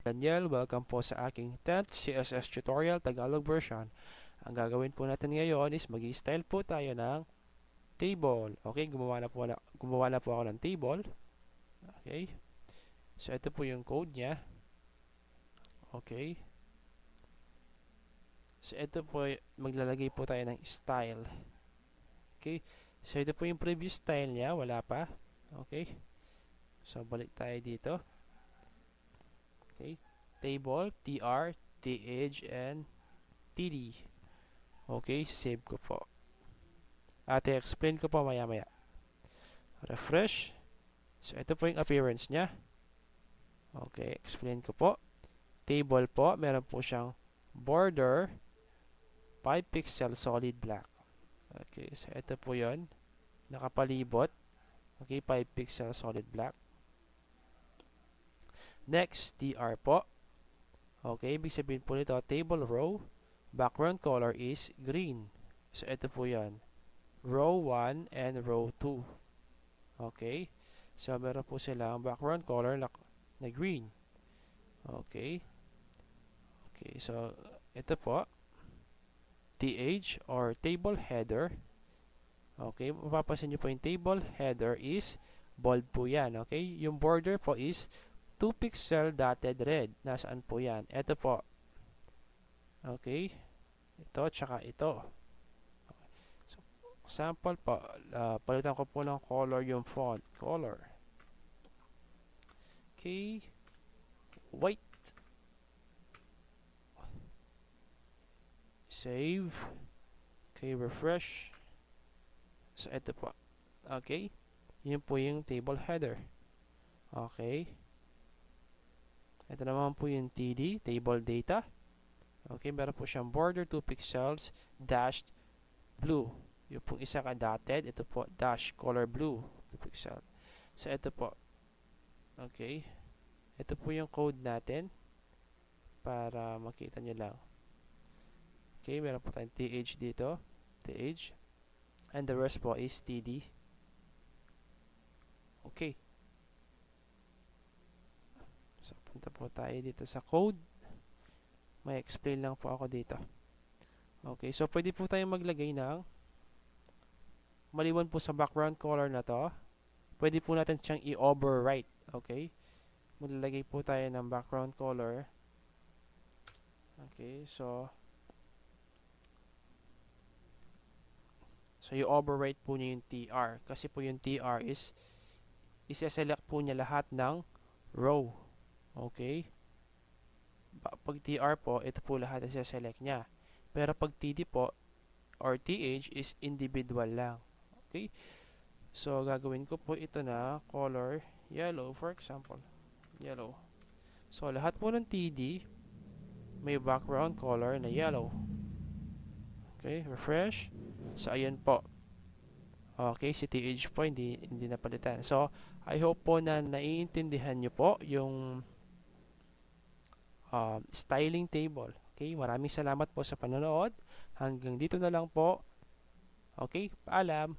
Daniel, welcome po sa aking 10th CSS tutorial Tagalog version. Ang gagawin po natin ngayon is mag-i-style po tayo ng table. Okay, gumawa na po ako ng table. Okay. So ito po yung code niya. Okay. So ito po, maglalagay po tayo ng style. Okay. So ito po yung previous style niya, wala pa. Okay. So balik tayo dito. Okay. Table, tr, th, and td. Okay, save ko po. At i-explain ko po maya-maya. Refresh. So, ito po yung appearance niya. Okay, explain ko po. Table po, meron po siyang border, 5 pixel solid black. Okay, so ito po yun. Nakapalibot. Okay, 5 pixel solid black. Next, tr po. Okay, ibig sabihin po nito, table row, background color is green. So, ito po yan. Row 1 and row 2. Okay. So, meron po silang background color na green. Okay. Okay, so, ito po. TH or table header. Okay, mapapansin nyo po yung table header is bold po yan. Okay, yung border po is 2 pixel dotted red. Nasaan po yan? Ito po. Okay. Ito, tsaka ito. Okay. So, sample po. Palitan ko po ng color yung font. Color. Okay. White. Save. Okay, refresh. So, ito po. Okay. Yun po yung table header. Okay. Ito naman po yung TD, table data. Okay, meron po siyang border 2 pixels, dashed blue. Yung pong isa ka dotted, ito po, dash color blue, 2 pixel. So, ito po. Okay. Ito po yung code natin para makita nyo lang. Okay, meron po tayong TH dito. TH. And the rest po is TD. Okay. So, punta po tayo dito sa code. May explain lang po ako dito. Okay, so pwede po tayong maglagay ng maliwan po sa background color na to. Pwede po natin siyang i-overwrite. Okay? Maglalagay po tayo ng background color. Okay, so i-overwrite po niya yung TR. Kasi po yung TR is isa-select po niya lahat ng row. Okay? Pag TR po, ito po lahat na select niya. Pero pag TD po, or TH is individual lang. Okay? So, gagawin ko po ito na color yellow, for example. Yellow. So, lahat po ng TD may background color na yellow. Okay? Refresh. So, ayan po. Okay, si TH po, hindi napalitan. So, I hope po na naiintindihan nyo po yung styling table. Okay, maraming salamat po sa panonood. Hanggang dito na lang po. Okay, paalam.